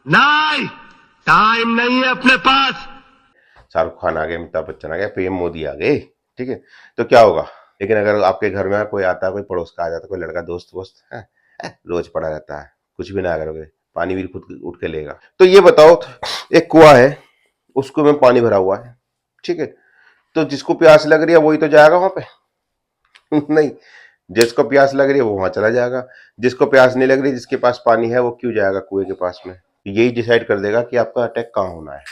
नहीं, टाइम नहीं है अपने पास। शाहरुख खान आ गए, अमिताभ बच्चन आ गए, पीएम मोदी आ गए, ठीक है, तो क्या होगा। लेकिन अगर आपके घर में कोई आता है, कोई पड़ोस का आ जाता है, कोई लड़का दोस्त वोस्त है, रोज पड़ा रहता है, कुछ भी ना करोगे, पानी भी खुद उठ के लेगा। तो ये बताओ, एक कुआं है, उसको में पानी भरा हुआ है, ठीक है, तो जिसको प्यास लग रही है वही तो जाएगा वहां पे। नहीं, जिसको प्यास लग रही है वो वहां चला जाएगा, जिसको प्यास नहीं लग रही, जिसके पास पानी है वो क्यों जाएगा कुएं के पास में। यही डिसाइड कर देगा कि आपका अटैक कहाँ होना है।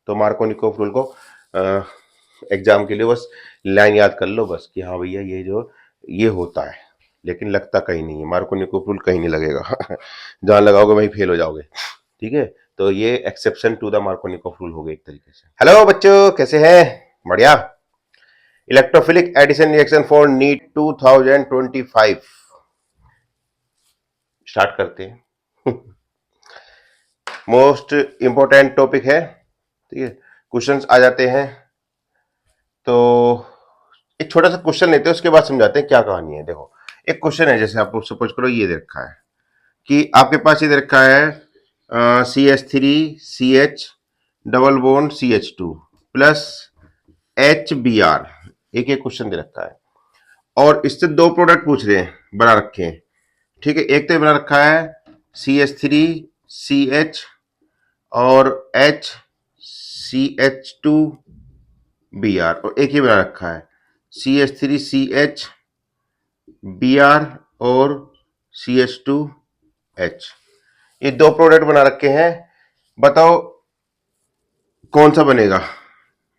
तो मार्कोनिकोव रूल को एग्जाम के लिए बस लाइन याद कर लो बस, कि हाँ भैया ये होता है, लेकिन लगता कहीं नहीं है। मार्कोनिकोव रूल कहीं नहीं लगेगा। जहां लगाओगे वहीं फेल हो जाओगे, ठीक है। तो ये exception to the Markovnikov rule हो गया एक तरीके से। हेलो बच्चों, कैसे हैं? बढ़िया। Electrophilic addition reaction for NEET 2025 start करते हैं। मोस्ट इंपॉर्टेंट टॉपिक है, ठीक है। क्वेश्चंस आ जाते हैं, तो एक छोटा सा क्वेश्चन लेते हैं, उसके बाद समझाते हैं क्या कहानी है। देखो, एक क्वेश्चन है, जैसे आप सपोज करो ये दे रखा है कि आपके पास ये दे रखा है CH3CH double bond CH2 plus HBr। एक एक क्वेश्चन दे रखा है और इससे दो प्रोडक्ट पूछ रहे हैं, बना रखे हैं, ठीक है। एक तो बना रखा है CH3CH और HCH2Br, और एक ही बना रखा है CH3CH Br और CH2H। ये दो प्रोडक्ट बना रखे हैं, बताओ कौन सा बनेगा,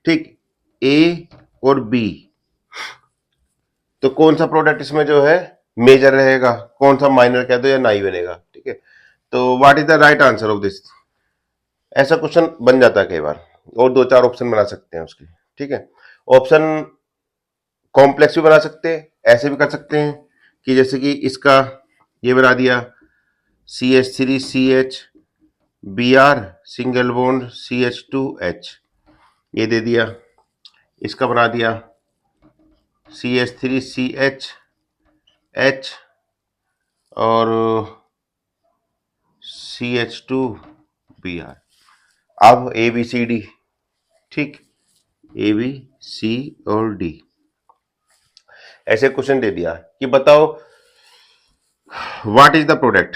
ठीक, ए और बी। तो कौन सा प्रोडक्ट इसमें जो है मेजर रहेगा, कौन सा माइनर कह दो या नहीं बनेगा, ठीक है। तो what is the right answer of this. ऐसा क्वेश्चन बन जाता है कई बार, और दो चार ऑप्शन बना सकते हैं उसके, ठीक है। ऑप्शन कॉम्प्लेक्स भी बना सकते हैं, ऐसे भी कर सकते हैं कि जैसे कि इसका ये बना दिया CH3CH Br single bond CH2H, ये दे दिया। इसका बना दिया CH3CH H और CH2Br। अब ABCD, ठीक, ABC और D, ऐसे क्वेश्चन दे दिया कि बताओ what is the product,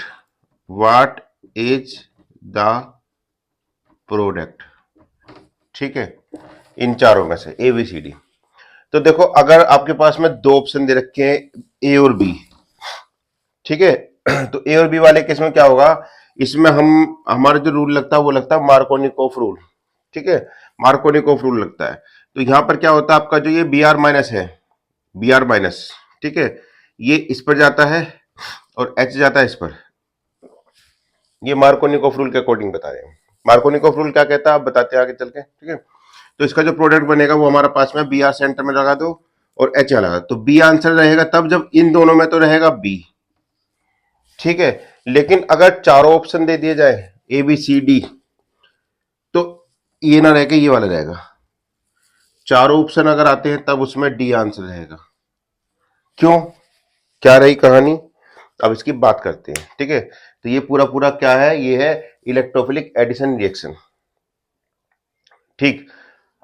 what is the product, ठीक है, इन चारों में से ABCD। तो देखो, अगर आपके पास में दो ऑप्शन दे रखे हैं ए और बी, ठीक है, तो ए और बी वाले केस में क्या होगा, इसमें हमारा जो रूल लगता है वो लगता है मार्कोनिकोफ रूल, ठीक है, मार्कोनिकोफ रूल लगता है। तो यहां पर क्या होता है, आपका जो ये Br माइनस है, Br माइनस, ठीक है, ये इस पर जाता है और H जाता है इस पर। ये मार्कोनिकोफ रूल के अकॉर्डिंग बता रहे हैं। मार्कोनिकोफ रूल क्या कहता है आप बताते हैं आगे चल के, ठीक है। तो इसका जो प्रोडक्ट बनेगा वो हमारा पास में Br सेंटर में लगा दो और H लगा, तो बी आंसर रहेगा तब जब इन दोनों में तो रहेगा बी, ठीक है। लेकिन अगर चारों ऑप्शन दे दिए जाए ABCD, तो ये ना रहेगा, ये वाला रहेगा। चारों ऑप्शन अगर आते हैं तब उसमें डी आंसर रहेगा। क्यों, क्या रही कहानी, अब इसकी बात करते हैं, ठीक है। तो ये पूरा पूरा क्या है, ये है इलेक्ट्रोफिलिक एडिशन रिएक्शन, ठीक।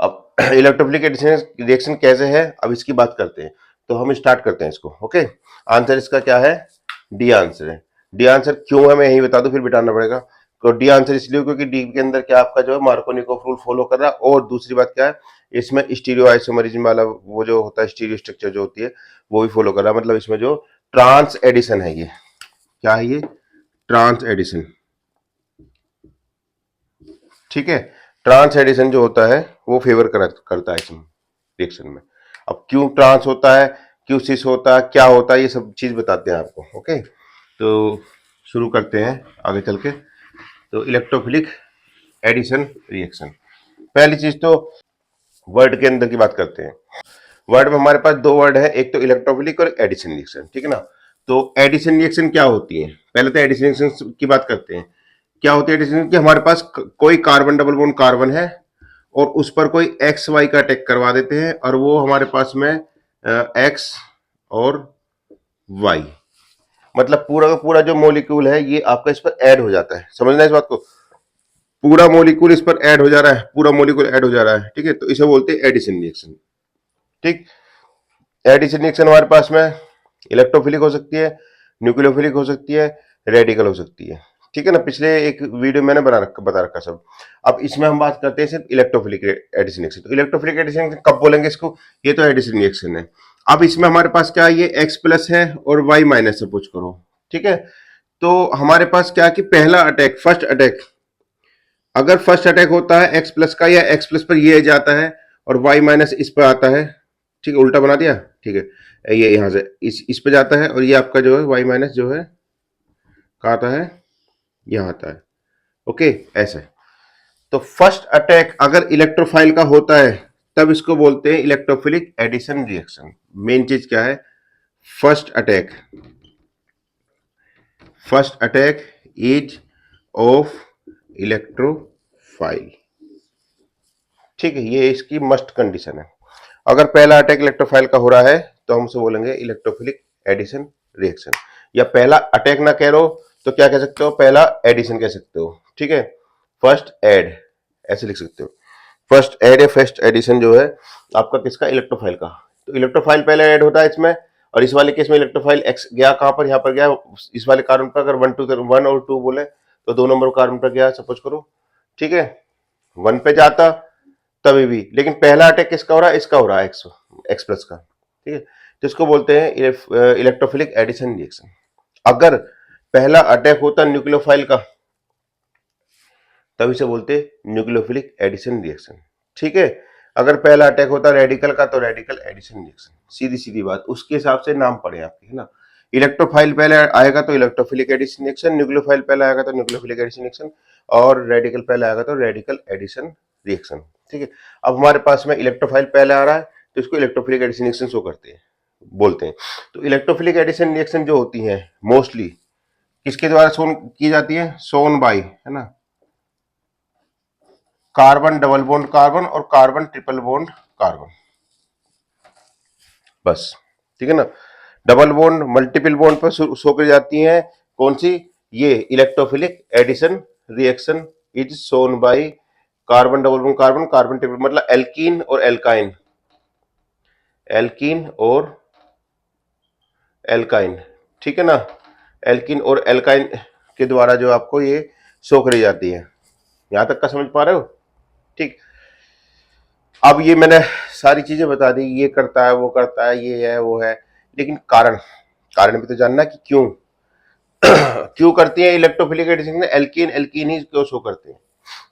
अब इलेक्ट्रोफिलिक एडिशन रिएक्शन कैसे है, अब इसकी बात करते हैं। तो हम स्टार्ट करते हैं इसको, ओके। आंसर इसका क्या है, डी आंसर है। डी आंसर क्यों है मैं यही बता दूं, फिर बिटाना पड़ेगा। तो डी आंसर इसलिए क्योंकि डी के अंदर क्या आपका जो है मार्कोनिकोफ रूल फॉलो कर रहा है, और दूसरी बात क्या है, इसमें स्टीरियो आइसोमरिज्म वाला वो जो होता है, स्टीरियो स्ट्रक्चर जो होती है वो भी फॉलो कर रहा है। मतलब इसमें जो ट्रांस एडिशन है, ये क्या है, ये ट्रांस एडिशन, ठीक है। ट्रांस एडिशन जो होता है वो फेवर करता है इस रिएक्शन में। अब क्यों ट्रांस होता है, क्यों सिस होता है, क्या होता है, ये सब चीज बताते हैं आपको, ओके। तो शुरू करते हैं आगे चल के। तो इलेक्ट्रोफिलिक एडिशन रिएक्शन, पहली चीज तो वर्ड के अंदर की बात करते हैं। वर्ड में हमारे पास दो वर्ड है, एक तो इलेक्ट्रोफिलिक और एडिशन रिएक्शन, ठीक है ना। तो एडिशन रिएक्शन क्या होती है, पहले तो एडिशन रिएक्शन की बात करते हैं। क्या होती है एडिशन, कि हमारे पास कोई कार्बन डबल बॉन्ड कार्बन है और उस पर कोई एक्स वाई का अटैक करवा देते हैं, और वो हमारे पास में एक्स और वाई, मतलब पूरा का पूरा जो मॉलिक्यूल है ये आपका इस पर ऐड हो जाता है। समझना इस बात को, पूरा मॉलिक्यूल इस पर ऐड हो जा रहा है, पूरा मॉलिक्यूल ऐड हो जा रहा है, ठीक है, तो इसे बोलते हैं एडिशन रिएक्शन। ठीक, एडिशन रिएक्शन हमारे पास में इलेक्ट्रोफिलिक हो सकती है, न्यूक्लियोफिलिक हो सकती है, रेडिकल हो सकती है, ठीक है ना। पिछले एक वीडियो मैंने बता रखा सब। अब इसमें हम बात करते हैं सिर्फ इलेक्ट्रोफिलिक एडिशन रिएक्शन। तो इलेक्ट्रोफिलिक एडिशन रिएक्शन कब बोलेंगे इसको, ये तो एडिशन रिएक्शन है। अब इसमें हमारे पास क्या है, ये X प्लस है और Y माइनस सपोज करो, ठीक है। तो हमारे पास क्या है कि पहला अटैक, फर्स्ट अटैक, अगर फर्स्ट अटैक होता है X प्लस का, या X प्लस पर ये जाता है और Y माइनस इस पर आता है, ठीक है, उल्टा बना दिया, ठीक है, ये यहां से इस पे जाता है, और ये आपका जो है Y माइनस जो है कहाँ आता है, यहाँ आता है, ओके, ऐसे। तो फर्स्ट अटैक अगर इलेक्ट्रोफाइल का होता है तब इसको बोलते हैं इलेक्ट्रोफिलिक एडिशन रिएक्शन। मेन चीज क्या है, first attack is of electrophile, ठीक है, ये इसकी मस्ट कंडीशन है। अगर पहला अटैक इलेक्ट्रोफाइल का हो रहा है तो हम उसे बोलेंगे इलेक्ट्रोफिलिक एडिशन रिएक्शन, या पहला अटैक ना कह रहे हो तो क्या कह सकते हो, पहला एडिशन कह सकते हो, ठीक है, फर्स्ट एड ऐसे लिख सकते हो। फर्स्ट एड या फर्स्ट एडिशन जो है आपका किसका, इलेक्ट्रोफाइल का। तो इलेक्ट्रोफाइल पहले ऐड होता है इसमें, और इस वाले केस में इलेक्ट्रोफाइल एक्स गया कहां पर, यहां पर गया, इस वाले कार्बन पर अगर 1 और 2 बोले तो 2 नंबर कार्बन पर गया सपोज करो, ठीक है, 1 पे जाता तभी भी, लेकिन पहला अटैक किसका हो रहा है, इसका हो रहा है, एक्स प्लस का, ठीक है, तो इसको बोलते हैं इलेक्ट्रोफिलिक एडिशन रिएक्शन। अगर पहला अटैक होता न्यूक्लियोफाइल का तब इसे बोलते हैं न्यूक्लियोफिलिक एडिशन रिएक्शन, ठीक है। अगर पहला अटैक होता रेडिकल का तो रेडिकल एडिशन रिएक्शन, सीधी सीधी बात, उसके हिसाब से नाम पड़े आपके, है ना। इलेक्ट्रोफाइल पहले आएगा तो इलेक्ट्रोफिलिक एडिशन रिएक्शन, न्यूक्लियोफाइल पहले आएगा तो न्यूक्लियोफिलिक एडिशन रिएक्शन, और रेडिकल पहले आएगा तो रेडिकल एडिशन रिएक्शन, ठीक है। अब हमारे पास में इलेक्ट्रोफाइल पहले आ रहा है तो इसको इलेक्ट्रोफिलिक एडिशन रिएक्शन शो करते हैं, बोलते हैं। तो इलेक्ट्रोफिलिक एडिशन रिएक्शन जो होती है मोस्टली किसके द्वारा शोन की जाती है, शोन बाई, है ना, कार्बन डबल बॉन्ड कार्बन और कार्बन ट्रिपल बॉन्ड कार्बन, बस, ठीक है ना। डबल बॉन्ड मल्टीपल बॉन्ड पर शो कर जाती हैं, कौन सी, ये electrophilic addition reaction is shown by carbon double bond carbon, carbon triple, मतलब एल्कीन और एल्काइन, एल्कीन और एल्काइन, ठीक है ना, एल्कीन और एल्काइन के द्वारा जो आपको ये शो करी जाती है। यहां तक का समझ पा रहे हो, ठीक। अब ये मैंने सारी चीजें बता दी, ये करता है, वो करता है, ये है, वो है, लेकिन कारण, कारण भी तो जानना कि क्यों क्यों करती है इलेक्ट्रोफिलिक एडिशन, एल्कीन एल्कीन ही क्यों शो करते हैं,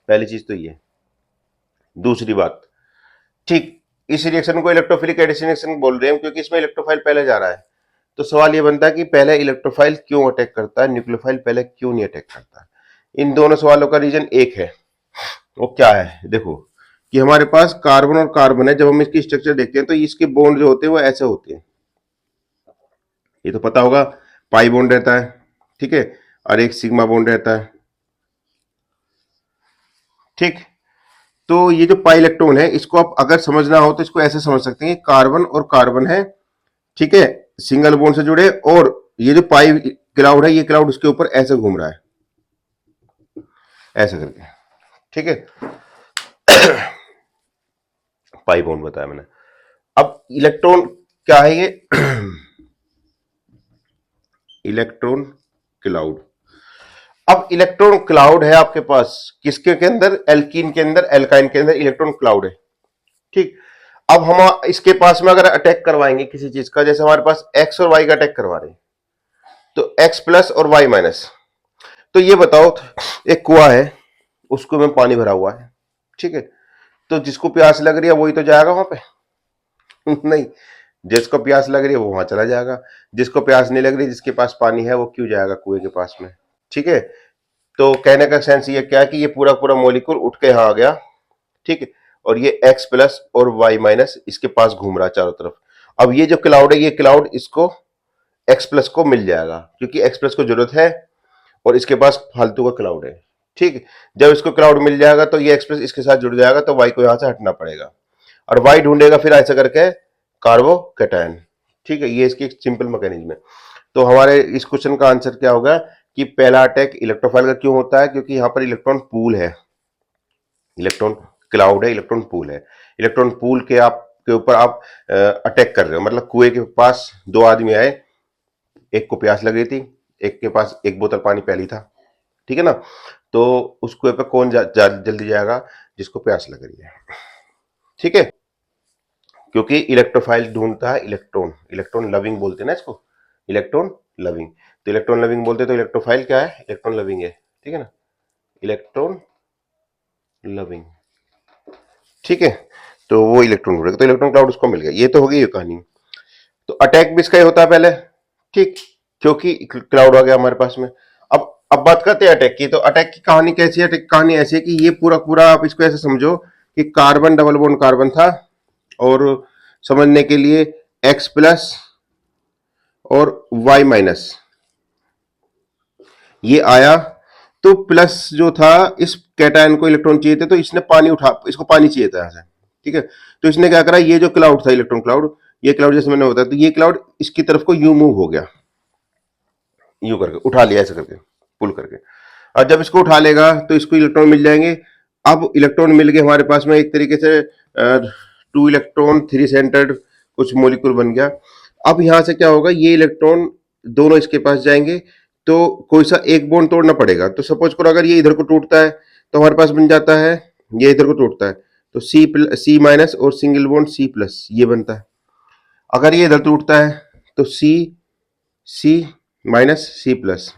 पहली चीज तो ये। दूसरी बात, ठीक, इस रिएक्शन को इलेक्ट्रोफिलिक एडिशन रिएक्शन बोल रहे हैं क्योंकि इसमें इलेक्ट्रोफाइल पहले जा रहा है। तो सवाल ये बनता है कि पहले इलेक्ट्रोफाइल क्यों अटैक करता है, न्यूक्लियोफाइल पहले क्यों नहीं अटैक करता। इन दोनों सवालों का रीजन एक है, वो क्या है, देखो कि हमारे पास कार्बन और कार्बन है, जब हम इसकी स्ट्रक्चर देखते हैं तो इसके बॉन्ड जो होते हैं वो ऐसे होते हैं, ये तो पता होगा, पाई बॉन्ड रहता है, ठीक है, और एक सिग्मा बॉन्ड रहता है, ठीक। तो ये जो पाई इलेक्ट्रॉन है इसको आप अगर समझना हो तो इसको ऐसे समझ सकते हैं, कार्बन और कार्बन है, ठीक है, सिंगल बॉन्ड से जुड़े, और ये जो पाई क्लाउड है, ये क्लाउड उसके ऊपर ऐसे घूम रहा है, ऐसे करके, ठीक है पाई बॉन्ड बताया मैंने। अब इलेक्ट्रॉन क्या है, ये इलेक्ट्रॉन क्लाउड। अब इलेक्ट्रॉन क्लाउड है आपके पास किसके के अंदर, एल्कीन के अंदर, एल्काइन के अंदर इलेक्ट्रॉन क्लाउड है, ठीक। अब हम इसके पास में अगर अटैक करवाएंगे किसी चीज का, जैसे हमारे पास एक्स और वाई का अटैक करवा रहे हैं, तो एक्स प्लस और वाई माइनस, तो ये बताओ, एक कुआं है उसको में पानी भरा हुआ है, ठीक है, तो जिसको प्यास लग रही है वही तो जाएगा वहां पे नहीं, जिसको प्यास लग रही है वो वहां चला जाएगा, जिसको प्यास नहीं लग रही, जिसके पास पानी है वो क्यों जाएगा कुएं के पास में, ठीक है। तो कहने का सेंस ये क्या है कि ये पूरा पूरा मॉलिक्यूल उठ के यहां आ गया, ठीक है, और ये x प्लस और y माइनस इसके पास घूम रहा है चारों तरफ। अब ये जो क्लाउड है, ये क्लाउड इसको x प्लस को मिल जाएगा क्योंकि x प्लस को जरूरत है और इसके पास फालतू का क्लाउड है, ठीक। जब इसको क्लाउड मिल जाएगा तो ये x प्लस इसके साथ जुड़ जाएगा, तो y को यहां से हटना पड़ेगा और y ढूंढेगा फिर ऐसा करके कार्बोकैटायन, ठीक है, ये इसकी एक सिंपल मैकेनिज्म है। तो हमारे इस क्वेश्चन का आंसर क्या होगा कि पहला अटैक इलेक्ट्रोफाइल का क्यों होता है, क्योंकि यहां पर इलेक्ट्रॉन पूल है, इलेक्ट्रॉन क्लाउड है, इलेक्ट्रॉन पूल है। इलेक्ट्रॉन पूल के आप के ऊपर आप अटैक कर रहे हो, मतलब कुएं के पास दो आदमी आए, एक को प्यास लग रही थी, एक के पास एक बोतल पानी पहली था, ठीक है ना। तो उस कुएं पे कौन जल्दी जाएगा? जिसको प्यास लग रही है, ठीक है। क्योंकि इलेक्ट्रोफाइल ढूंढता है इलेक्ट्रॉन, इलेक्ट्रॉन लविंग बोलते हैं ना इसको, इलेक्ट्रॉन लविंग। तो इलेक्ट्रॉन लविंग बोलते हैं, तो इलेक्ट्रोफाइल क्या है? इलेक्ट्रॉन लविंग है, ठीक है ना, इलेक्ट्रॉन लविंग, ठीक है। तो वो इलेक्ट्रॉन ढूंढेगा, तो इलेक्ट्रॉन क्लाउड उसको मिल गया। ये तो होगी ये कहानी। तो अटैक भी इसका ही होता है पहले, ठीक, क्योंकि क्लाउड आ गया हमारे पास में। अब बात करते हैं अटैक की। तो अटैक की कहानी कैसी है? अटैक की कहानी ऐसी है कि ये पूरा पूरा आप इसको ऐसे समझो कि कार्बन डबल बॉन्ड कार्बन था, और समझने के लिए X प्लस और Y माइनस ये आया। तो प्लस जो था, इस कैटायन को इलेक्ट्रॉन चाहिए थे, तो इसने पानी उठा, इसको पानी चाहिए था ऐसे, ठीक है। तो इसने क्या करा, ये जो क्लाउड था इलेक्ट्रॉन क्लाउड, ये क्लाउड जैसे मैंने होता है, तो ये क्लाउड इसकी तरफ को यू मूव हो गया, यू करके उठा लिया ऐसे करके, पुल करके। और जब इसको उठा लेगा तो इसको इलेक्ट्रॉन मिल जाएंगे। अब इलेक्ट्रॉन मिल गए हमारे पास में, एक तरीके से 2 इलेक्ट्रॉन 3 सेंटर्ड कुछ मोलिक्यूल बन गया। अब यहां से क्या होगा, ये इलेक्ट्रॉन दोनों इसके पास जाएंगे, तो कोई सा एक बॉन्ड तोड़ना पड़ेगा। तो सपोज करो अगर ये इधर को टूटता है तो हमारे पास बन जाता है, ये इधर को टूटता है तो सी माइनस और सिंगल बॉन्ड सी प्लस ये बनता है। अगर ये इधर टूटता है तो सी माइनस सी प्लस,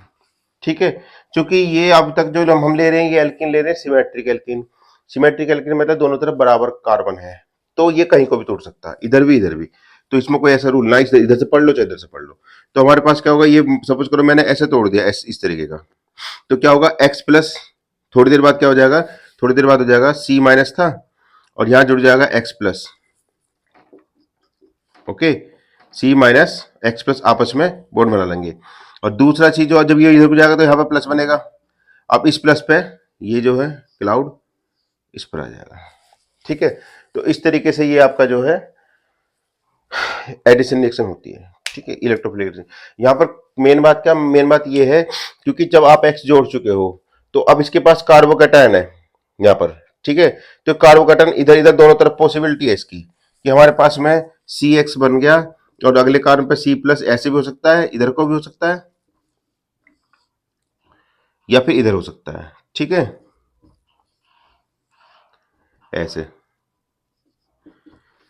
ठीक है। क्योंकि ये अब तक जो हम ले रहे हैं, ये एल्किन ले रहे हैं, सिमेट्रिक एल्किन। सिमेट्रिक एल्किन मतलब दोनों तरफ बराबर कार्बन है, तो ये कहीं को भी तोड़ सकता है, इधर भी इधर भी। तो इसमें कोई ऐसा रूल ना, इधर से पढ़ लो चाहे इधर से पढ़ लो। तो हमारे पास क्या होगा, ये सपोज करो मैंने ऐसे तोड़ दिया इस तरीके का, तो क्या होगा, एक्स प्लस, थोड़ी देर बाद क्या हो जाएगा, थोड़ी देर बाद हो जाएगा सी माइनस था, और यहां जुड़ जाएगा एक्स प्लस, ओके। सी माइनस एक्स प्लस आपस में बॉन्ड बना लेंगे। और दूसरा चीज जो, जब ये इधर को जाएगा तो यहाँ पे प्लस बनेगा। अब इस प्लस पे ये जो है क्लाउड इस पर आ जाएगा, ठीक है। तो इस तरीके से ये आपका जो है एडिशन रिएक्शन होती है, ठीक है, इलेक्ट्रोफिलिक एडिशन। यहाँ पर मेन बात क्या, मेन बात ये है, क्योंकि जब आप एक्स जोड़ चुके हो तो अब इसके पास कार्बोकैटायन है यहाँ पर, ठीक है। तो कार्बोकैटायन इधर इधर दोनों तरफ पॉसिबिलिटी है इसकी, कि हमारे पास में सी एक्स बन गया, और अगले कार्बन पे सी प्लस, ऐसे भी हो सकता है, इधर को भी हो सकता है, या फिर इधर हो सकता है, ठीक है, ऐसे,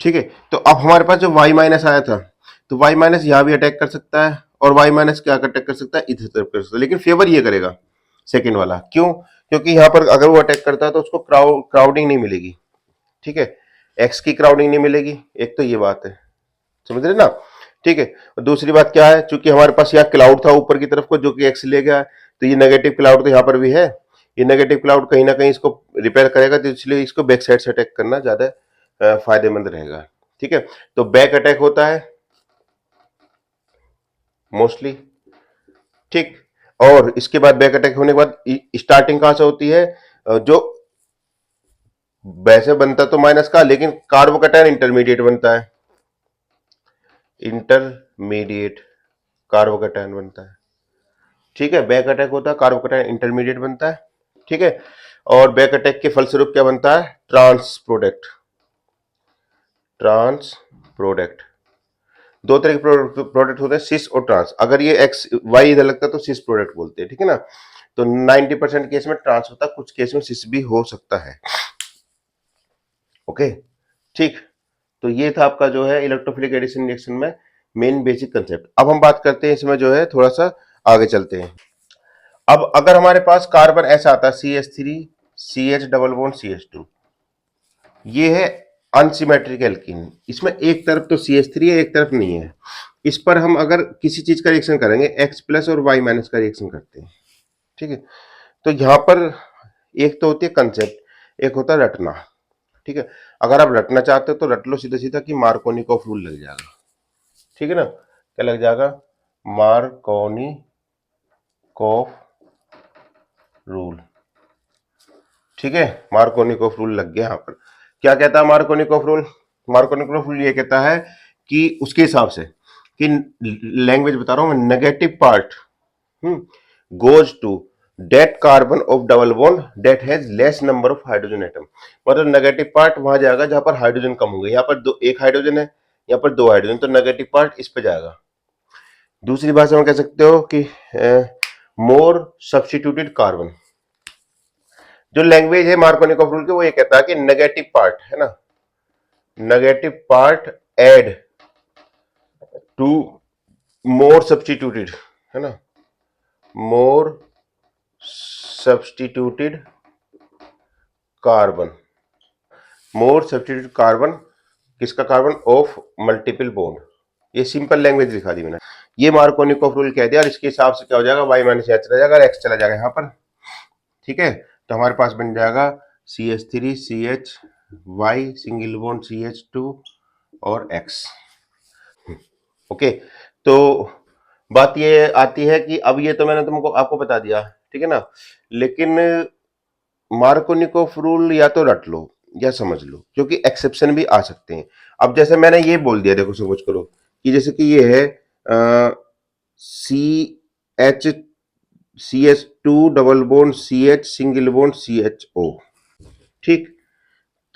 ठीक है। तो अब हमारे पास जो y माइनस आया था, तो y माइनस यहां भी अटैक कर सकता है, और y माइनस क्या अटैक कर सकता है, इधर तरफ कर सकता है, लेकिन फेवर ये करेगा सेकंड वाला। क्यों? क्योंकि यहां पर अगर वो अटैक करता है तो उसको क्राउडिंग नहीं मिलेगी, ठीक है, x की क्राउडिंग नहीं मिलेगी। एक तो ये बात है, समझ रहे ना, ठीक है। और दूसरी बात क्या है, चूंकि हमारे पास यहाँ क्लाउड था ऊपर की तरफ को, जो कि x ले गया, तो ये नेगेटिव क्लाउड तो यहाँ पर भी है, ये नेगेटिव क्लाउड कहीं ना कहीं इसको रिपेयर करेगा, तो इसलिए इसको बैक साइड से अटैक करना ज्यादा फायदेमंद रहेगा, ठीक है। तो बैक अटैक होता है मोस्टली, ठीक। और इसके बाद बैक अटैक होने के बाद स्टार्टिंग कहां से होती है, जो वैसे बनता तो माइनस का, लेकिन कार्बोकैटायन इंटरमीडिएट बनता है, इंटरमीडिएट कार्बोकैटायन बनता है, ठीक है। बैक अटैक होता है, कार्बोकैटायन इंटरमीडिएट बनता है, ठीक है। और बैक अटैक के फलस्वरूप क्या बनता है, ट्रांस प्रोडक्ट, ट्रांस प्रोडक्ट। दो तरह के प्रोडक्ट होते हैं, सिस और ट्रांस। अगर ये एक्स वाई इधर लगता है तो सिस प्रोडक्ट बोलते हैं, ठीक है ना। तो 90% केस में ट्रांस होता है, कुछ केस में सिस भी हो सकता है, ओके, ठीक। तो ये था आपका जो है इलेक्ट्रोफिलिक एडिशन रिएक्शन में मेन बेसिक कंसेप्ट। अब हम बात करते हैं इसमें जो है, थोड़ा सा आगे चलते हैं। अब अगर हमारे पास कार्बन ऐसा आता है CH3 CH double bond CH2, ये है अनसिमेट्रिक एल्कीन, इसमें एक तरफ तो CH3 है, एक तरफ नहीं है। इस पर हम अगर किसी चीज का रिएक्शन करेंगे, X प्लस और Y माइनस का रिएक्शन करते हैं, ठीक है। तो यहां पर एक तो होती है कंसेप्ट, एक होता है रटना, ठीक है। अगर आप रटना चाहते हो तो रट लो सीधा सीधा कि मार्कोनिकॉफ रूल लग जाएगा, ठीक है ना। क्या लग जाएगा, मार्कोनिकॉफ रूल, ठीक है। मार्कोनिकॉफ रूल लग गया। यहाँ पर क्या कहता है मार्कोनिकॉफ रूल, मार्कोनिकॉफ रूल ये कहता है कि उसके हिसाब से, कि लैंग्वेज बता रहा हूं मैं, negative part goes to that carbon of double bond that has less number of hydrogen atom, मतलब नेगेटिव पार्ट वहां जाएगा जहां पर हाइड्रोजन कम होंगे। यहाँ पर एक हाइड्रोजन है, यहाँ पर दो हाइड्रोजन, तो नेगेटिव पार्ट इस पे जाएगा। दूसरी भाषा में कह सकते हो कि मोर सब्स्टिट्यूटेड कार्बन। जो लैंग्वेज है मार्कोनिकॉफ रूल की वो ये कहता है कि नेगेटिव पार्ट है ना, negative part add to more substituted, है ना, more substituted carbon, more substituted carbon, किसका कार्बन, ऑफ मल्टीपल बॉन्ड। ये सिंपल लैंग्वेज दिखा दी मैंने। ये मार्कोनिकॉफ रूल कह दिया और इसके हिसाब से क्या हो जाएगा, y माइनस एच चला जाएगा और x चला जाएगा यहाँ पर, ठीक है। तो हमारे पास बन जाएगा CH3 CH Y single bond CH2 और X। ओके, तो बात ये आती है कि अब ये तो मैंने तुमको आपको बता दिया, ठीक है ना, लेकिन मार्कोनिकॉफ रूल या तो रट लो या समझ लो, क्योंकि एक्सेप्शन भी आ सकते हैं। अब जैसे मैंने ये बोल दिया, देखो समझ करो कि जैसे कि ये है CH two double bond CH single bond CHO, ठीक।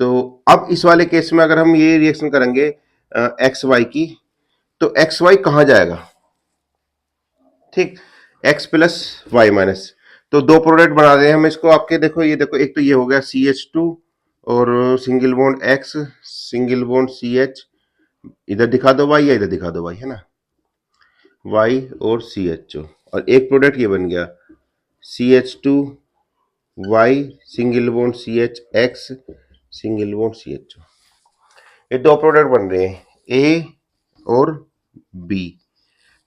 तो अब इस वाले केस में अगर हम ये रिएक्शन करेंगे XY की, तो XY कहां जाएगा, ठीक, X प्लस वाई माइनस, तो दो प्रोडक्ट बना रहे हैं हम इसको आपके, देखो ये देखो, एक तो ये हो गया CH2 और single bond X single bond CH, इधर दिखा दो Y या इधर दिखा दो Y, है ना, Y और CHO, और एक प्रोडक्ट ये बन गया CH2 Y single bond CH X single bond CHO। ये दो प्रोडक्ट बन रहे हैं A और B।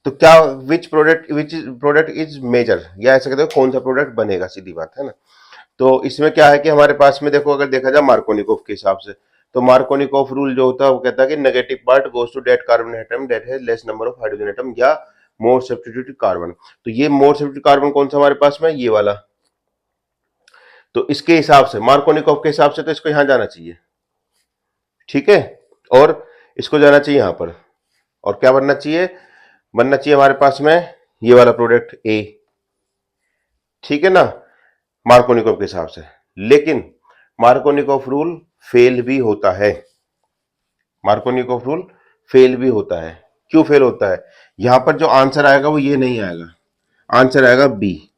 तो क्या विच प्रोडक्ट इज मेजर, या ऐसा कहते हो कौन सा प्रोडक्ट बनेगा, सीधी बात है ना। तो इसमें क्या है कि हमारे पास में देखो, अगर देखा जाए मार्कोनिकॉफ के हिसाब से, तो मार्कोनिकॉफ रूल जो होता है वो कहता है कि negative part goes to that carbon atom that has less number of hydrogen atom या मोर सब्स्टिट्यूटेड कार्बन। तो ये मोर सब्स्टिट्यूटेड कार्बन कौन सा हमारे पास में, ये वाला। तो इसके हिसाब से, मार्कोनिकॉफ के हिसाब से, तो इसको यहां जाना चाहिए, ठीक है, और इसको जाना चाहिए यहां पर, और क्या बनना चाहिए, बनना चाहिए हमारे पास में ये वाला प्रोडक्ट ए, ठीक है ना, मार्कोनिकॉफ के हिसाब से। लेकिन मार्कोनिकॉफ रूल फेल भी होता है, मार्कोनिकॉफ रूल फेल भी होता है। क्यों फेल होता है, यहां पर जो आंसर आएगा वो ये नहीं आएगा, आंसर आएगा बी।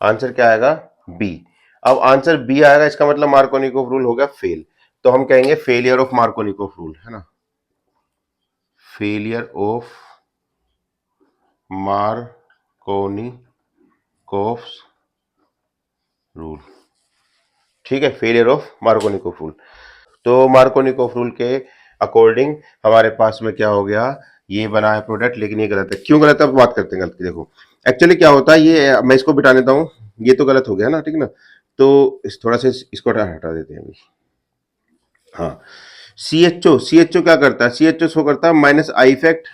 आंसर क्या आएगा, बी। अब आंसर बी आएगा, इसका मतलब मार्कोनिकॉफ रूल हो गया फेल। तो हम कहेंगे फेलियर ऑफ मार्कोनिकॉफ रूल, है ना, फेलियर ऑफ मार्कोनिकॉफ रूल, ठीक है, फेलियर ऑफ मार्कोनिकॉफ रूल। तो मार्कोनिकॉफ रूल के अकॉर्डिंग हमारे पास में क्या हो गया, ये बना है प्रोडक्ट, लेकिन ये गलत है। क्यों गलत है, अब बात करते हैं गलत की। देखो एक्चुअली क्या होता है, ये मैं इसको बिठा देता हूं, ये तो गलत हो गया ना, ठीक ना, तो थोड़ा सा इसको हटा देते हैं अभी। हाँ, CHO क्या करता है, CHO शो करता है माइनस आई इफेक्ट,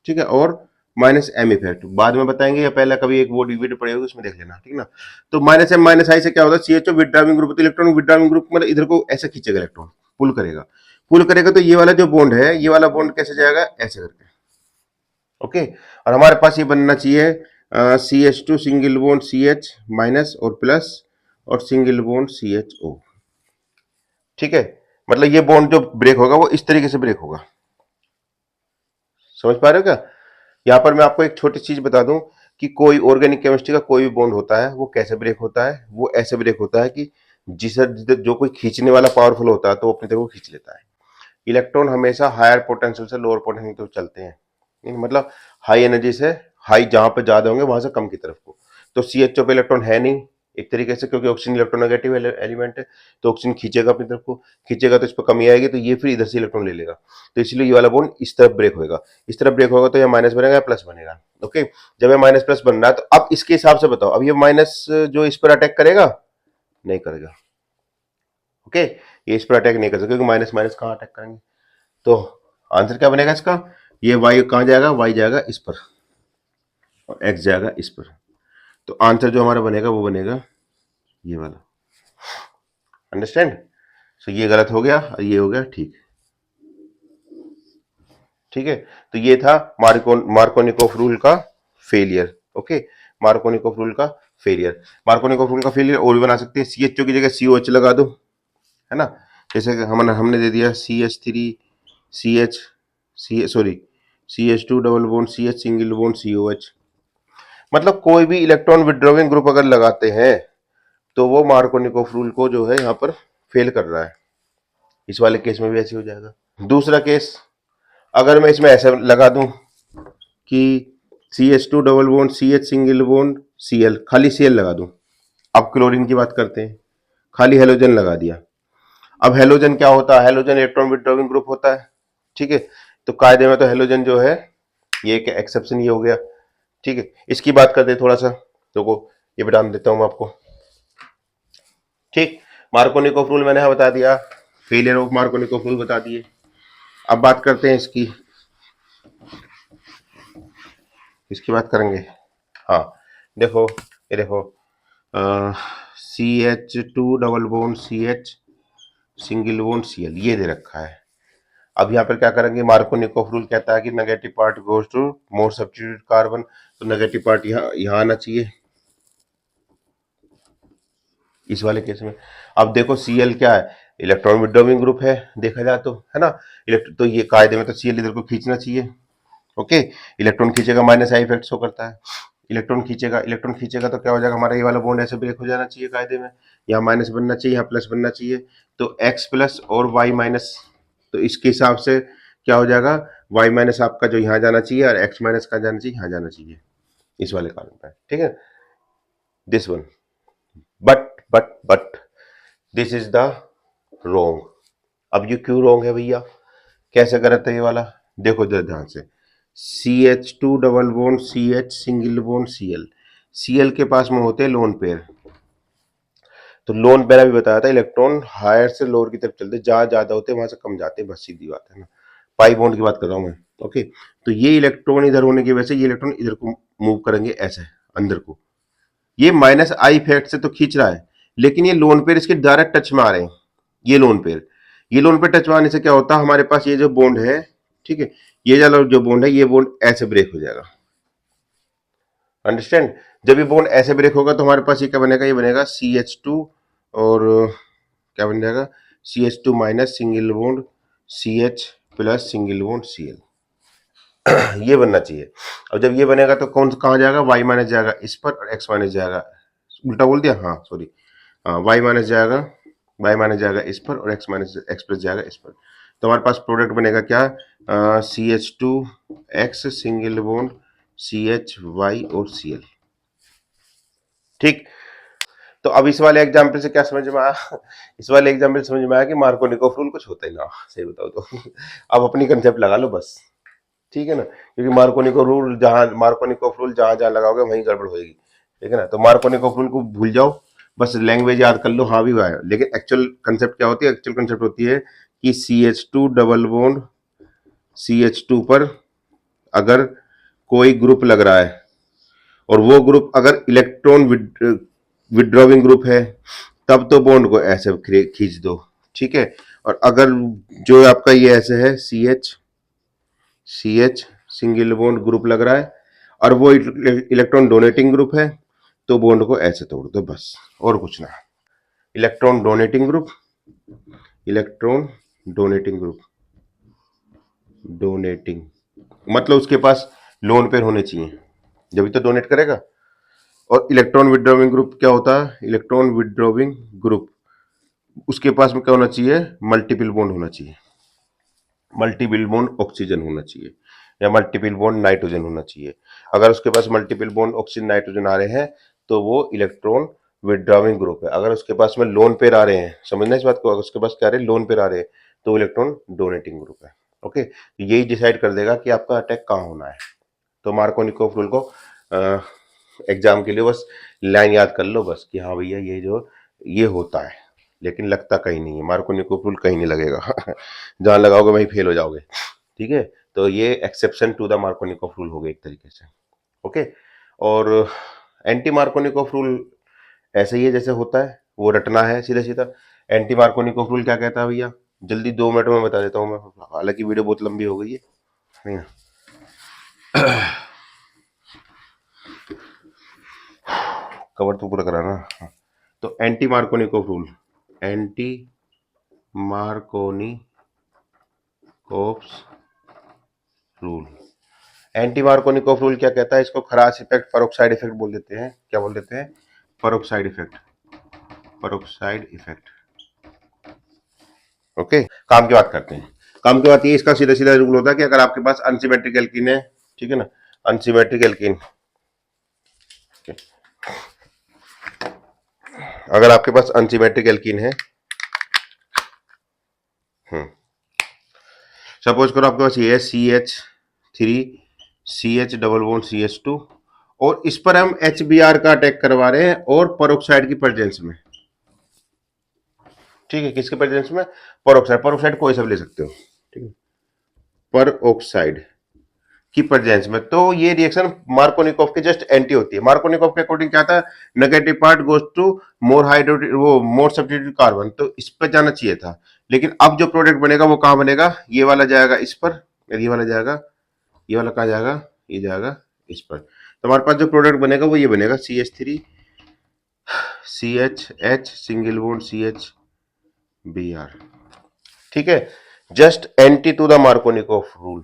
ठीक है, और माइनस एम इफेक्ट, बाद में बताएंगे, या पहले कभी एक वो वीडियो पड़े होगी उसमें देख लेना, ठीक ना। तो माइनस एम माइनस आई से क्या होता है, CHO विड्राविंग ग्रुप, तो इलेक्ट्रॉन विड्राविंग ग्रुप मतलब इधर को ऐसे खींचेगा, इलेक्ट्रॉन पुल करेगा, पुल करेगा, तो ये वाला जो बॉन्ड है, ये वाला बॉन्ड कैसे जाएगा, ऐसे करके, ओके। और हमारे पास ये बनना चाहिए CH2 single bond CH minus और प्लस और सिंगल बॉन्ड CHO, ठीक है। मतलब ये बॉन्ड जो ब्रेक होगा वो इस तरीके से ब्रेक होगा, समझ पा रहे हो क्या। यहां पर मैं आपको एक छोटी चीज बता दूं कि कोई ऑर्गेनिक केमिस्ट्री का कोई भी बॉन्ड होता है वो कैसे ब्रेक होता है, वो ऐसे ब्रेक होता है कि जिसे जो कोई खींचने वाला पावरफुल होता है तो वो अपनी तरफ को खींच लेता है। इलेक्ट्रॉन हमेशा हायर पोटेंशियल से लोअर पोटेंशियल की तरफ चलते हैं, मतलब हाई एनर्जी से हाई जहां पे ज्यादा होंगे वहां से कम की तरफ को। तो CHO पे इलेक्ट्रॉन है नहीं एक तरीके से, क्योंकि ऑक्सीजन इलेक्ट्रोनेगेटिव एलिमेंट है, तो ऑक्सीजन खींचेगा अपनी तरफ को, खींचेगा तो इस पर कमी आएगी, तो ये फिर इधर से इलेक्ट्रॉन ले लेगा, तो इसलिए ये वाला बॉन्ड इस तरफ ब्रेक होगा। इस तरफ ब्रेक होगा तो ये माइनस बनेगा या प्लस बनेगा, ओके। जब ये माइनस प्लस बन रहा है तो अब इसके हिसाब से बताओ, अब ये माइनस जो इस पर अटैक करेगा, नहीं करेगा, ओके, ये इस पर अटैक नहीं कर सकता, क्योंकि माइनस माइनस कहां अटैक करेंगे। तो आंसर क्या बनेगा इसका, ये y कहां जाएगा, y जाएगा इस पर और x जाएगा इस पर, तो आंसर जो हमारा बनेगा वो बनेगा ये वाला, अंडरस्टैंड। सो ये गलत हो गया और ये हो गया ठीक, ठीक है। तो ये था मार्कोनिकॉफ रूल का फेलियर, ओके। मार्कोनिकोव रूल का फेलियर। मार्कोनिकोव रूल का फेलियर और भी बना सकते हैं, CH2 की जगह COH लगा दो, है ना। जैसे कि हमने दे दिया CH3 CH CH2 double bond CH single bond COH। मतलब कोई भी इलेक्ट्रॉन विड्रॉविंग ग्रुप अगर लगाते हैं तो वो मार्कोनिकोव रूल को जो है यहाँ पर फेल कर रहा है। इस वाले केस में भी ऐसे हो जाएगा। दूसरा केस, अगर मैं इसमें ऐसा लगा दूं कि CH2 double bond CH single bond Cl, खाली Cl लगा दूं। अब क्लोरीन की बात करते हैं, खाली हेलोजन लगा दिया। अब हेलोजन क्या होता है, हेलोजन इलेक्ट्रॉन विड्रॉविंग ग्रुप होता है, ठीक है। तो कायदे में तो हेलोजन जो है, ये एक एक्सेप्शन ये हो गया, ठीक है। इसकी बात करते हैं थोड़ा सा, देखो ये बता देता हूं मैं आपको, ठीक। मार्कोनिकोव रूल मैंने बता दिया, फेलियर ऑफ मार्कोनिकोव रूल बता दिए। अब बात करते हैं इसकी बात करेंगे। हाँ देखो, ये देखो CH2 double bond CH single bond Cl ये दे रखा है। अब यहाँ पर क्या करेंगे, मार्कोनिकोव रूल कहता है कि negative part goes to more substitute carbon, तो नेगेटिव पार्ट यहाँ आना चाहिए इस वाले केस में। अब देखो Cl क्या है, इलेक्ट्रॉन विड्रॉविंग ग्रुप है देखा जाए तो, है ना। तो ये कायदे में तो Cl इधर को खींचना चाहिए, ओके। इलेक्ट्रॉन खींचेगा माइनस आई इफेक्ट शो करता है, इलेक्ट्रॉन खींचेगा तो क्या हो जाएगा, हमारा ये वाला बॉन्ड ऐसे ब्रेक हो जाना चाहिए कायदे में, यहाँ माइनस बनना चाहिए, यहाँ प्लस बनना चाहिए। तो X प्लस और Y माइनस, तो इसके हिसाब से क्या हो जाएगा, Y माइनस आपका जो यहाँ जाना चाहिए और X माइनस का जाना चाहिए, यहाँ जाना चाहिए इस वाले कारण पर, ठीक है। This one, but this is the wrong. अब ये क्यों रोंग है भैया, कैसे गलत है ये वाला, देखो ध्यान से। CH2 double bond CH single bond Cl के पास में होते हैं लोन पेयर। तो लोन पेयर अभी बताया था, इलेक्ट्रॉन हायर से लोअर की तरफ चलते, जहां ज्यादा होते हैं वहां से कम जाते हैं, बस सीधी बात है ना। पाई बॉन्ड की बात कर रहा हूं मैं, ओके। तो ये इलेक्ट्रॉन इधर होने की वजह से ये इलेक्ट्रॉन इधर को मूव करेंगे ऐसे अंदर को, ये माइनस आई इफेक्ट से तो खींच रहा है, लेकिन ये लोन पेयर इसके डायरेक्ट टच में आ रहे हैं। ये लोन पेयर टच में आने से क्या होता है, हमारे पास ये जो बॉन्ड है, ठीक है, ये जो बॉन्ड है, ये बॉन्ड ऐसे ब्रेक हो जाएगा, अंडरस्टैंड। जब ये बॉन्ड ऐसे ब्रेक होगा तो हमारे पास ये क्या बनेगा, ये बनेगा CH2 और क्या बन जाएगा, CH2 minus single bond CH plus single bond Cl, ये बनना चाहिए। और जब ये बनेगा तो कौन कहाँ जाएगा, Y माइनस जाएगा इस पर और X माइनस जाएगा, उल्टा बोल दिया, हाँ सॉरी, Y माइनस जाएगा इस पर और X प्लस जाएगा इस पर। तो हमारे पास प्रोडक्ट बनेगा क्या, CH2X सिंगल बॉन्ड CHY और Cl, ठीक। तो अब इस वाले एग्जाम्पल से क्या समझ में आया, इस वाले एग्जाम्पल समझ में आया कि मार्कोनिकोव रूल कुछ होता ही ना, सही बताओ तो। अब अपनी कंसेप्ट लगा लो बस, ठीक है ना, क्योंकि मार्कोनिकोव रूल जहां जहां लगाओगे वहीं गड़बड़ होगी, ठीक है ना। तो मार्कोनिकोव रूल को भूल जाओ, बस लैंग्वेज याद कर लो, हाँ भी है, लेकिन एक्चुअल कंसेप्ट क्या होती है, एक्चुअल कंसेप्ट होती है कि CH2 डबल बॉन्ड CH2 पर अगर कोई ग्रुप लग रहा है और वो ग्रुप अगर इलेक्ट्रॉन विड्रॉविंग ग्रुप है, तब तो बॉन्ड को ऐसे खींच दो, ठीक है। और अगर जो आपका ये ऐसे है CH सिंगल बॉन्ड ग्रुप लग रहा है और वो इलेक्ट्रॉन डोनेटिंग ग्रुप है, तो बॉन्ड को ऐसे तोड़ दो बस, और कुछ ना। Electron donating group, electron donating मतलब उसके पास लोन पेयर होने चाहिए, जब तो डोनेट करेगा। और इलेक्ट्रॉन विड्रॉविंग ग्रुप क्या होता है, इलेक्ट्रॉन विड्रॉविंग ग्रुप उसके पास में क्या होना चाहिए, मल्टीपल बॉन्ड होना चाहिए, मल्टीपल बॉन्ड ऑक्सीजन होना चाहिए या मल्टीपल बॉन्ड नाइट्रोजन होना चाहिए। अगर उसके पास मल्टीपल बॉन्ड ऑक्सीजन नाइट्रोजन आ रहे हैं तो वो इलेक्ट्रॉन विड्रॉविंग ग्रुप है। अगर उसके पास में लोन पेयर आ रहे हैं, समझना इस बात को, अगर उसके पास क्या आ रहे हैं, लोन पेयर आ रहे हैं, तो इलेक्ट्रॉन डोनेटिंग ग्रुप है, ओके। यही डिसाइड कर देगा कि आपका अटैक कहाँ होना है। तो मार्कोनिकोव रूल को एग्जाम के लिए बस लाइन याद कर लो बस कि हाँ भैया ये होता है, लेकिन लगता कहीं नहीं है, मार्कोनिकोव रूल कहीं नहीं लगेगा। जहां लगाओगे वहीं फेल हो जाओगे, ठीक है। तो ये exception to the Markovnikov rule हो गया एक तरीके से, ओके। और एंटी मार्कोनिकोव रूल ऐसे ही है जैसे होता है, वो रटना है सीधा सीधा। एंटी मार्कोनिकोव रूल क्या कहता है भैया, जल्दी 2 मिनट में बता देता हूँ मैं, हालांकि वीडियो बहुत लंबी हो गई है, नहीं ना। कवर तो पूरा कराना। हाँ। तो anti Markovnikov rule, anti Markovnikov's rule, anti Markovnikov rule क्या कहता है? इसको खरास इफेक्ट, परोक्साइड इफेक्ट बोल देते हैं। क्या बोल देते हैं? Peroxide effect, peroxide effect. Okay, काम की बात करते हैं। काम की बात ये, इसका सीधा सीधा रूल होता है कि अगर आपके पास अनसिमेट्रिक एल्कीन है, ठीक है ना, अनसिमेट्रिक एल्कीन, अगर आपके पास अनसिमेट्रिक एल्कीन है, सपोज करो आपके पास ये है CH3 CH double bond CH2, और इस पर हम HBr का अटैक करवा रहे हैं और परोक्साइड की प्रेजेंस में। ठीक है, किसके प्रेजेंस में? परोक्साइड। परोक्साइड कोई सा भी ले सकते हो, ठीक है, परोक्साइड की प्रेजेंस में। तो ये रिएक्शन मार्कोनिकोव के जस्ट एंटी होती है। मार्कोनिकोव के अकॉर्डिंग क्या था? Negative part goes to more hydrogen, वो मोर सब्स्टिट्यूटेड कार्बन, तो इस पर जाना चाहिए था। लेकिन अब जो प्रोडक्ट बनेगा वो कहां बनेगा? ये वाला जाएगा इस पर, ये वाला जाएगा, ये वाला कहां जाएगा? ये जाएगा इस पर। तो हमारे पास जो प्रोडक्ट बनेगा वो ये बनेगा, CH3 CHH single bond CHBr। ठीक है, just anti to the Markovnikov rule,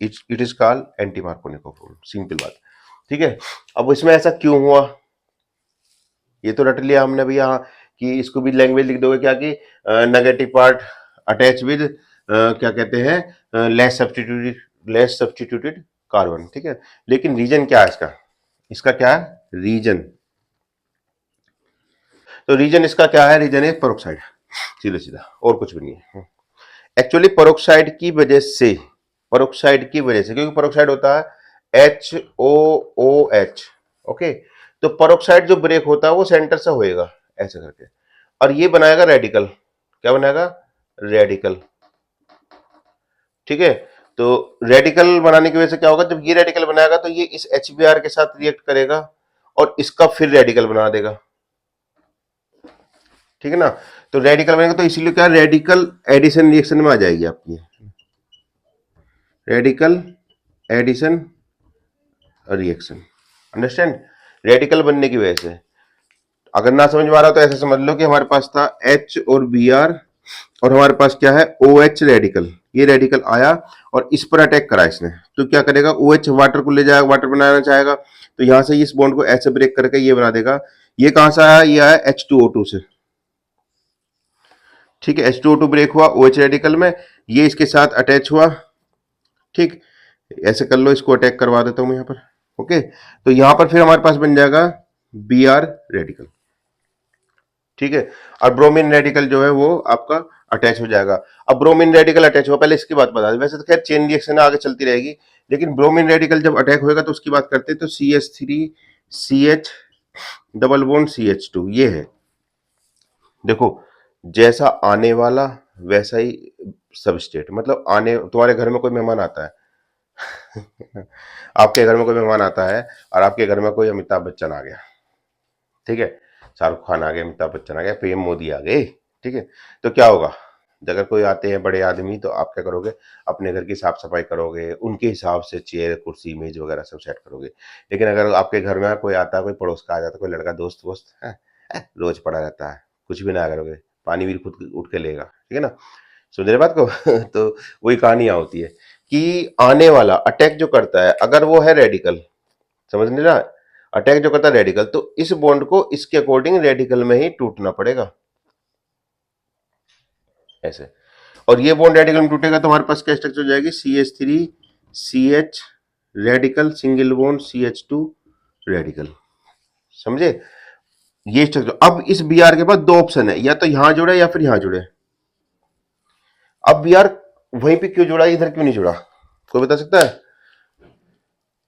it is called anti Markovnikov rule, simple बात। ठीक है, अब इसमें ऐसा क्यों हुआ ये तो रट लिया हमने भैया, कि इसको भी लैंग्वेज लिख दोगे क्या कि नेगेटिव पार्ट अटैच विद क्या कहते हैं, लेस सब्स्टिट्यूटेड कार्बन। ठीक है, लेकिन रीजन क्या है इसका? इसका क्या है रीजन? तो रीजन इसका क्या है? रीजन है परोक्साइड, सीधा सीधा, और कुछ भी नहीं है। एक्चुअली परोक्साइड की वजह से, परोक्साइड की वजह से, क्योंकि परोक्साइड होता है HOOH। ओके, तो परोक्साइड जो ब्रेक होता है वो सेंटर से होएगा ऐसे करके, और ये बनाएगा रेडिकल। क्या बनाएगा? रेडिकल। ठीक है, तो रेडिकल बनाने की वजह से क्या होगा? जब ये रेडिकल बनाएगा तो ये इस HBr के साथ रिएक्ट करेगा और इसका फिर रेडिकल बना देगा। ठीक है ना, तो रेडिकल बनेगा, तो इसीलिए क्या, रेडिकल एडिशन रिएक्शन में आ जाएगी आपकी, radical addition reaction. Understand? Radical बनने की वजह से। अगर ना समझ में आ रहा तो ऐसे समझ लो कि हमारे पास था H और Br, और हमारे पास क्या है? OH radical. ये रेडिकल आया और इस पर अटैक करा इसने, तो क्या करेगा? OH वाटर को ले जाएगा, वाटर बनाना चाहेगा, तो यहां से इस बॉन्ड को ऐसे ब्रेक करके ये बना देगा। ये कहां से आया? ये आया H2O2 से। ठीक है, H2O2 ब्रेक हुआ OH रेडिकल में, ये इसके साथ अटैच हुआ। ठीक, ऐसे कर लो, इसको अटैक करवा देता हूं मैं यहां पर। ओके, तो यहां पर फिर हमारे पास बन जाएगा Br रेडिकल। ठीक है, और ब्रोमीन रेडिकल जो है वो आपका अटैच हो जाएगा। अब ब्रोमीन रेडिकल अटैच हुआ, पहले इसकी बात बता दें, वैसे तो खैर चेन रिएक्शन आगे चलती रहेगी, लेकिन ब्रोमीन रेडिकल जब अटैक होएगा तो उसकी बात करते हैं। तो CH3 CH double bond CH2 ये है। देखो, जैसा आने वाला वैसा ही सबस्टेट, मतलब आने, तुम्हारे घर में कोई मेहमान आता है आपके घर में कोई मेहमान आता है और आपके घर में कोई अमिताभ बच्चन आ गया, ठीक है, शाहरुख खान आ गया, अमिताभ बच्चन आ गया, पीएम मोदी आ गए, ठीक है, तो क्या होगा? अगर कोई आते हैं बड़े आदमी, तो आप क्या करोगे? अपने घर की साफ सफाई करोगे, उनके हिसाब से चेयर कुर्सी मेज वगैरह सब सेट करोगे। लेकिन अगर आपके घर में कोई आता है, कोई पड़ोस का आ जाता है, कोई लड़का दोस्त वोस्त है, रोज पड़ा रहता है, कुछ भी ना करोगे, पानी भी खुद उठ के लेगा, ठीक है ना? सुन रहे बात को तो वही कहानी यहाँ होती है कि आने वाला अटैक जो करता है, अगर वो है रेडिकल, समझ नहीं रहा, अटैक जो करता है रेडिकल, तो इस बॉन्ड को इसके अकॉर्डिंग रेडिकल में ही टूटना पड़ेगा ऐसे। और ये बॉन्ड रेडिकल में टूटेगा तो हमारे पास क्या स्ट्रक्चर हो जाएगी? CH3 CH radical single bond CH2 radical. समझे? ये स्ट्रक्चर। अब इस Br के पास दो ऑप्शन है, या तो यहां जुड़े या फिर यहां जुड़े। अब Br वहीं पे क्यों जुड़ा, इधर क्यों नहीं जुड़ा? कोई बता सकता है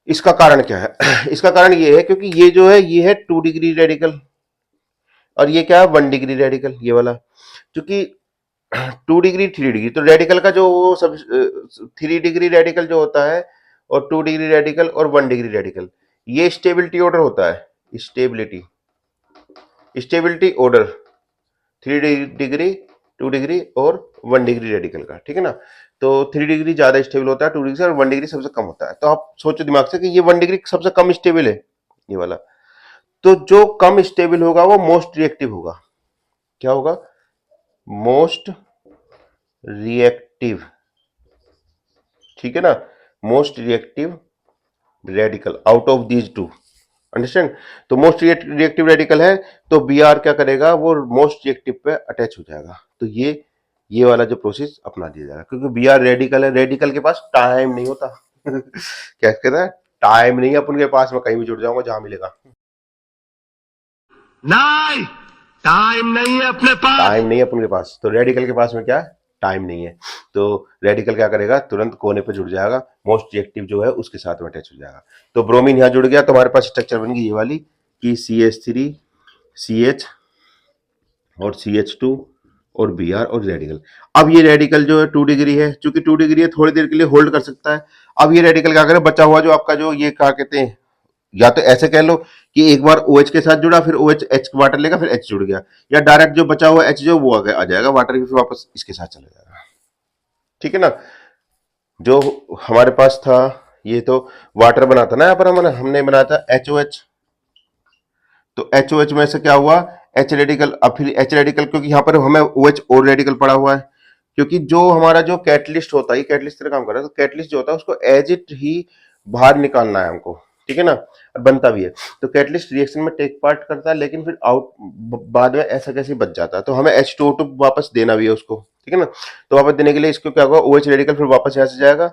इसका कारण क्या है? इसका कारण ये है क्योंकि ये जो है ये है 2 डिग्री रेडिकल, और ये क्या है 1 डिग्री रेडिकल, ये वाला। क्योंकि 2 डिग्री 3 डिग्री, तो रेडिकल का जो वो सब 3 डिग्री रेडिकल जो होता है, और 2 डिग्री रेडिकल और 1 डिग्री रेडिकल, ये स्टेबिलिटी ऑर्डर होता है। Stability, stability order 3 degree, 2 degree और 1 डिग्री रेडिकल का, ठीक है ना? तो 3 डिग्री ज्यादा स्टेबल होता है 2 डिग्री से, और 1 डिग्री सबसे कम होता है। तो आप सोचो दिमाग से कि ये 1 डिग्री सबसे कम स्टेबल है, ये वाला। तो जो कम स्टेबल होगा वो मोस्ट रिएक्टिव होगा। क्या होगा? मोस्ट रिएक्टिव, ठीक है ना, most reactive radical out of these two, understand. तो मोस्ट रिएक्टिव रेडिकल है तो बी आर क्या करेगा, वो मोस्ट रिएक्टिव पे अटैच हो जाएगा। तो ये वाला जो प्रोसेस अपना दिया जाएगा, क्योंकि बी आर रेडिकल है, रेडिकल के पास टाइम नहीं होता क्या कहते हैं, टाइम नहीं है अपन के पास, मैं कहीं भी जुड़ जाऊंगा जहां मिलेगा। नहीं, टाइम नहीं है अपने पास। टाइम नहीं है अपन के पास, तो रेडिकल के पास में क्या है, टाइम नहीं है। तो रेडिकल क्या करेगा, तुरंत कोने पे जुड़ जाएगा, मोस्ट रिएक्टिव जो है उसके साथ में अटैच हो जाएगा। तो ब्रोमीन यहां जुड़ गया तो हमारे पास स्ट्रक्चर बन गई ये वाली कि CH3 CH और CH2 और Br और रेडिकल। अब ये रेडिकल जो है 2 डिग्री है, चूंकि 2 डिग्री है थोड़ी देर के लिए होल्ड कर सकता है। अब ये रेडिकल क्या करे, बचा हुआ जो आपका जो ये क्या कहते हैं, या तो ऐसे कह लो कि एक बार OH के साथ जुड़ा, फिर OH H वाटर लेगा, फिर H जुड़ गया, या डायरेक्ट जो बचा हुआ H जो वो आ जाएगा वाटर की, फिर वापस इसके साथ चला जाएगा, ठीक है ना। जो हमारे पास था ये तो वाटर बना था ना, यहाँ पर हमने बनाया था HOH। तो HOH में से क्या हुआ, H रेडिकल, अब फिर H रेडिकल, क्योंकि यहाँ पर हमें OH और रेडिकल पड़ा हुआ है, क्योंकि जो हमारा जो कैटलिस्ट होता है, कैटलिस्ट तरह काम कर रहा है, तो कैटलिस्ट जो होता है उसको एज इट ही बाहर निकालना है हमको, ठीक है ना, और बनता भी है। तो कैटलिस्ट रिएक्शन में टेक पार्ट करता है, लेकिन फिर आउट बाद में ऐसा कैसे बच जाता है, तो हमें H2O2 वापस देना भी है उसको, ठीक है ना। तो वापस देने के लिए इसको क्या होगा, OH रेडिकल फिर वापस यहाँ से जाएगा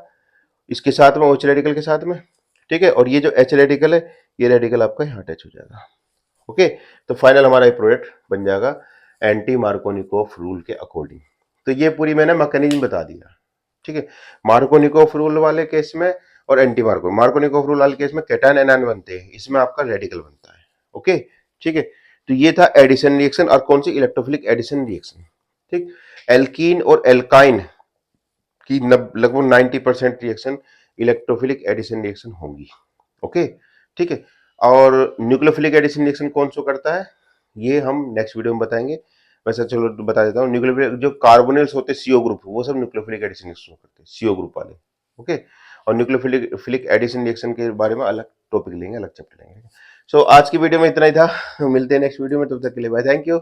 इसके साथ में, OH रेडिकल के साथ में, ठीक है, और ये जो H रेडिकल है ये रेडिकल आपका यहाँ अटैच हो जाएगा। ओके, तो फाइनल हमारा ये प्रोडक्ट बन जाएगा एंटी मार्कोनिकोव रूल के अकॉर्डिंग। तो ये पूरी मैंने मैकेनिज्म बता दिया, ठीक है। मार्कोनिकोव रूल वाले केस में और एंटी मार्कोनिकोव रूल वाले केस में कैटायन एनायन बनते हैं, इसमें आपका रेडिकल बनता है। ओके, ठीक है। तो ये था एडिशन रिएक्शन, और कौन सी, इलेक्ट्रोफिलिक एडिशन रिएक्शन, ठीक। एल्कीन और एल्काइन की लगभग 90% रिएक्शन इलेक्ट्रोफिलिक एडिशन रिएक्शन होंगी। ओके, ठीक है। और न्यूक्लियोफिलिक एडिशन रिएक्शन कौन सा करता है ये हम नेक्स्ट वीडियो में बताएंगे। वैसे चलो बता देता हूँ, न्यूक्लियोफिलिक जो कार्बोनिल्स होते हैं CO ग्रुप, वो सब न्यूक्लियोफिलिक एडिशन रिएक्शन करते हैं, CO ग्रुप वाले। ओके, और न्यूक्लियोफिलिक एडिशन रिएक्शन के बारे में अलग टॉपिक लेंगे, अलग चैप्टर लेंगे। सो आज की वीडियो में इतना ही था, मिलते हैं नेक्स्ट वीडियो में, तब तक के लिए बाय, थैंक यू।